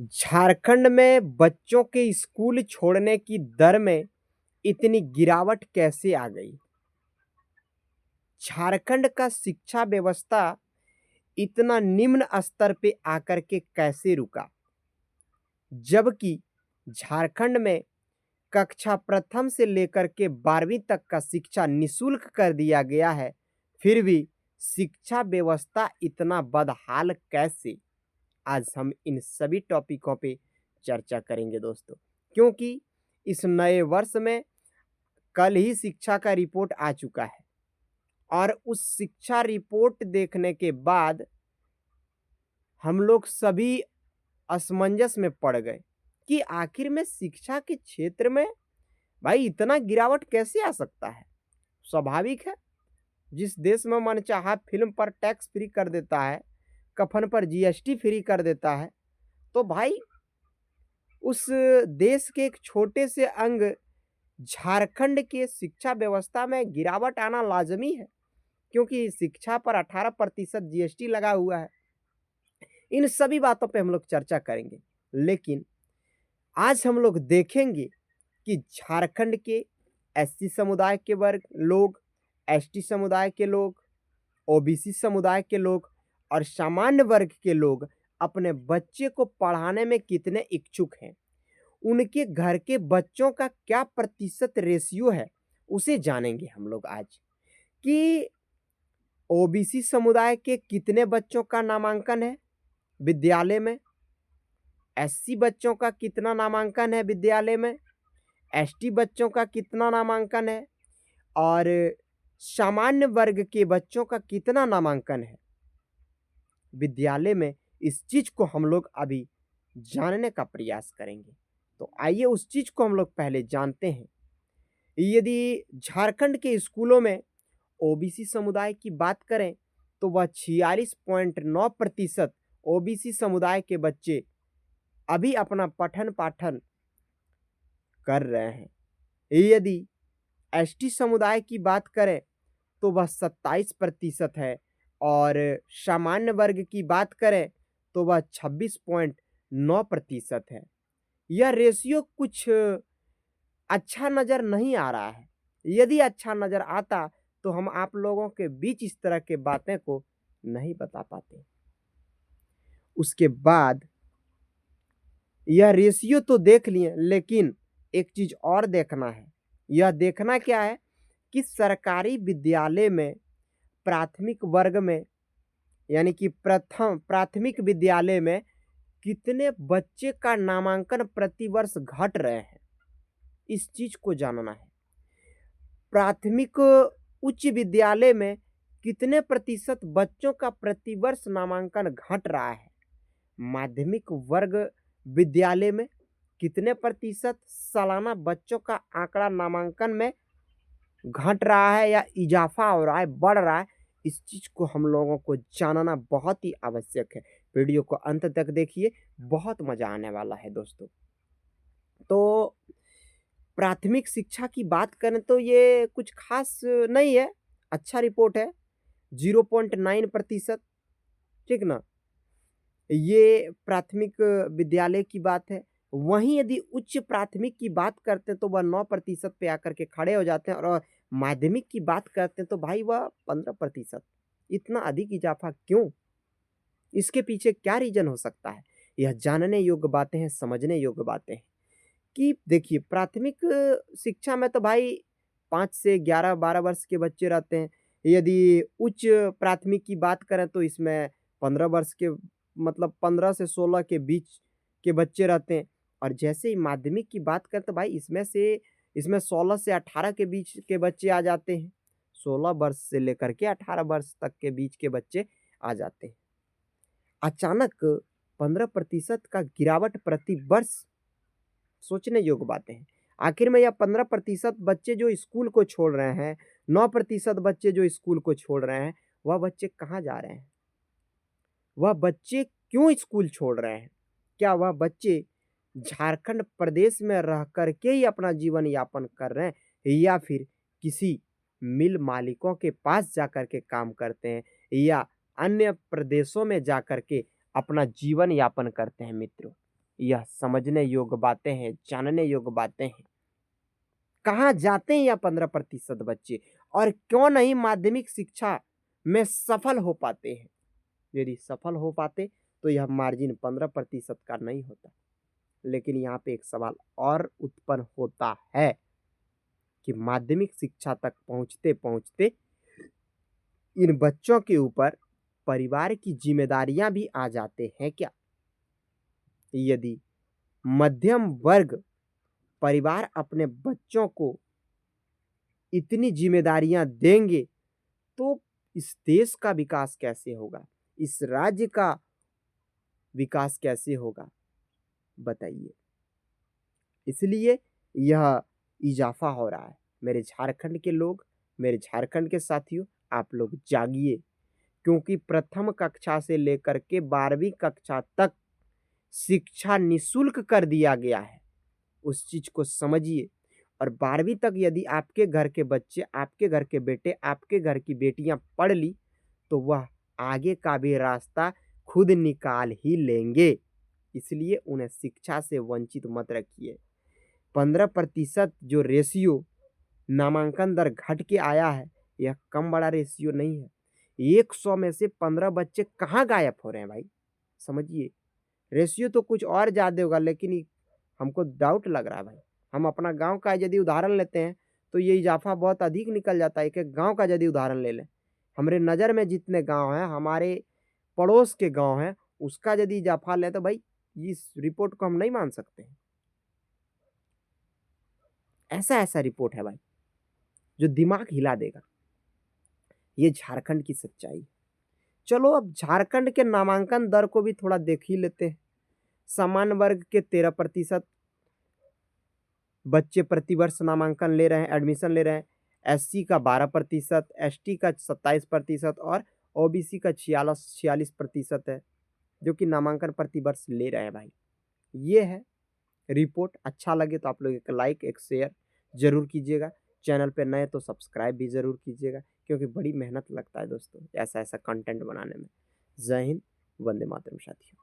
झारखंड में बच्चों के स्कूल छोड़ने की दर में इतनी गिरावट कैसे आ गई? झारखंड का शिक्षा व्यवस्था इतना निम्न स्तर पे आकर के कैसे रुका? जबकि झारखंड में कक्षा प्रथम से लेकर के 12वीं तक का शिक्षा निःशुल्क कर दिया गया है, फिर भी शिक्षा व्यवस्था इतना बदहाल कैसे? आज हम इन सभी टॉपिकों पे चर्चा करेंगे दोस्तों, क्योंकि इस नए वर्ष में कल ही शिक्षा का रिपोर्ट आ चुका है और उस शिक्षा रिपोर्ट देखने के बाद हम लोग सभी असमंजस में पड़ गए कि आखिर में शिक्षा के क्षेत्र में भाई इतना गिरावट कैसे आ सकता है? स्वाभाविक है, जिस देश में मनचाहा फ़िल्म पर टैक्स फ्री कर देता है, कफ़न पर जीएसटी फ्री कर देता है, तो भाई उस देश के एक छोटे से अंग झारखंड के शिक्षा व्यवस्था में गिरावट आना लाज़मी है, क्योंकि शिक्षा पर 18% जीएसटी लगा हुआ है। इन सभी बातों पे हम लोग चर्चा करेंगे, लेकिन आज हम लोग देखेंगे कि झारखंड के एससी समुदाय के वर्ग लोग, एसटी समुदाय के लोग, ओबीसी समुदाय के लोग और सामान्य वर्ग के लोग अपने बच्चे को पढ़ाने में कितने इच्छुक हैं। उनके घर के बच्चों का क्या प्रतिशत रेशियो है, उसे जानेंगे हम लोग आज कि ओबीसी समुदाय के कितने बच्चों का नामांकन है विद्यालय में, एससी बच्चों का कितना नामांकन है विद्यालय में, एसटी बच्चों का कितना नामांकन है और सामान्य वर्ग के बच्चों का कितना नामांकन है विद्यालय में। इस चीज़ को हम लोग अभी जानने का प्रयास करेंगे। तो आइए उस चीज़ को हम लोग पहले जानते हैं। यदि झारखंड के स्कूलों में ओबीसी समुदाय की बात करें तो वह 46.9% ओबीसी समुदाय के बच्चे अभी अपना पठन-पाठन कर रहे हैं। यदि एसटी समुदाय की बात करें तो वह 27% है और सामान्य वर्ग की बात करें तो वह 26.9% है। यह रेशियो कुछ अच्छा नज़र नहीं आ रहा है। यदि अच्छा नज़र आता तो हम आप लोगों के बीच इस तरह के बातें को नहीं बता पाते। उसके बाद यह रेशियो तो देख लिए, लेकिन एक चीज़ और देखना है। यह देखना क्या है कि सरकारी विद्यालय में प्राथमिक वर्ग में यानी कि प्राथमिक विद्यालय में कितने बच्चे का नामांकन प्रतिवर्ष घट रहे हैं, इस चीज़ को जानना है। प्राथमिक उच्च विद्यालय में कितने प्रतिशत बच्चों का प्रतिवर्ष नामांकन घट रहा है, माध्यमिक वर्ग विद्यालय में कितने प्रतिशत सालाना बच्चों का आंकड़ा नामांकन में घट रहा है या इजाफा हो रहा है, बढ़ रहा है, इस चीज़ को हम लोगों को जानना बहुत ही आवश्यक है। वीडियो को अंत तक देखिए, बहुत मज़ा आने वाला है दोस्तों। तो प्राथमिक शिक्षा की बात करें तो ये कुछ खास नहीं है, अच्छा रिपोर्ट है, 0.9%, ठीक ना? ये प्राथमिक विद्यालय की बात है। वहीं यदि उच्च प्राथमिक की बात करते हैं तो वह 9% पे आकर के खड़े हो जाते हैं और माध्यमिक की बात करते हैं तो भाई वह 15%। इतना अधिक इजाफा क्यों? इसके पीछे क्या रीज़न हो सकता है? यह जानने योग्य बातें हैं, समझने योग्य बातें हैं कि देखिए प्राथमिक शिक्षा में तो भाई 5 से 11-12 वर्ष के बच्चे रहते हैं। यदि उच्च प्राथमिक की बात करें तो इसमें 15 वर्ष के मतलब 15 से 16 के बीच के बच्चे रहते हैं और जैसे ही माध्यमिक की बात करें तो भाई इसमें 16 से 18 के बीच के बच्चे आ जाते हैं। 16 वर्ष से लेकर के 18 वर्ष तक के बीच के बच्चे आ जाते हैं। अचानक 15% का गिरावट प्रति वर्ष, सोचने योग्य बातें हैं। आखिर में यह 15% बच्चे जो स्कूल को छोड़ रहे हैं, 9% बच्चे जो स्कूल को छोड़ रहे हैं, वह बच्चे कहाँ जा रहे हैं? वह बच्चे क्यों स्कूल छोड़ रहे हैं? क्या वह बच्चे झारखंड प्रदेश में रह कर के ही अपना जीवन यापन कर रहे हैं या फिर किसी मिल मालिकों के पास जाकर के काम करते हैं या अन्य प्रदेशों में जाकर के अपना जीवन यापन करते हैं मित्रों? यह समझने योग्य बातें हैं, जानने योग्य बातें हैं। कहाँ जाते हैं यह 15% बच्चे और क्यों नहीं माध्यमिक शिक्षा में सफल हो पाते हैं? यदि सफल हो पाते तो यह मार्जिन 15% का नहीं होता। लेकिन यहाँ पे एक सवाल और उत्पन्न होता है कि माध्यमिक शिक्षा तक पहुँचते-पहुँचते इन बच्चों के ऊपर परिवार की ज़िम्मेदारियाँ भी आ जाते हैं क्या? यदि मध्यम वर्ग परिवार अपने बच्चों को इतनी ज़िम्मेदारियाँ देंगे, तो इस देश का विकास कैसे होगा? इस राज्य का विकास कैसे होगा? बताइए। इसलिए यह इज़ाफ़ा हो रहा है। मेरे झारखंड के लोग, मेरे झारखंड के साथियों, आप लोग जागिए, क्योंकि प्रथम कक्षा से लेकर के 12वीं कक्षा तक शिक्षा निःशुल्क कर दिया गया है। उस चीज़ को समझिए और 12वीं तक यदि आपके घर के बच्चे, आपके घर के बेटे, आपके घर की बेटियाँ पढ़ ली, तो वह आगे का भी रास्ता खुद निकाल ही लेंगे। इसलिए उन्हें शिक्षा से वंचित मत रखिए। 15% जो रेशियो नामांकन दर घट के आया है, यह कम बड़ा रेशियो नहीं है। 100 में से 15 बच्चे कहाँ गायब हो रहे हैं भाई? समझिए, रेशियो तो कुछ और ज़्यादा होगा, लेकिन हमको डाउट लग रहा है भाई। हम अपना गाँव का यदि उदाहरण लेते हैं, तो ये इज़ाफ़ा बहुत अधिक निकल जाता है। एक-एक गाँव का यदि उदाहरण ले लें, हमारे नज़र में जितने गाँव हैं, हमारे पड़ोस के गाँव हैं, उसका यदि इज़ाफ़ा लें तो भाई इस रिपोर्ट को हम नहीं मान सकते हैं। ऐसा-ऐसा रिपोर्ट है भाई, जो दिमाग हिला देगा। ये झारखंड की सच्चाई है। चलो अब झारखंड के नामांकन दर को भी थोड़ा देख ही लेते हैं। सामान्य वर्ग के 13% बच्चे प्रतिवर्ष नामांकन ले रहे हैं, एडमिशन ले रहे हैं। एससी का 12%, एसटी का 27% और ओबीसी का 46% है, जो कि नामांकन प्रतिवर्ष ले रहे हैं भाई। ये है रिपोर्ट। अच्छा लगे तो आप लोग एक लाइक, एक शेयर ज़रूर कीजिएगा। चैनल पे नए तो सब्सक्राइब भी ज़रूर कीजिएगा, क्योंकि बड़ी मेहनत लगता है दोस्तों ऐसा-ऐसा कंटेंट बनाने में। जय हिंद, वंदे मातरम साथियों।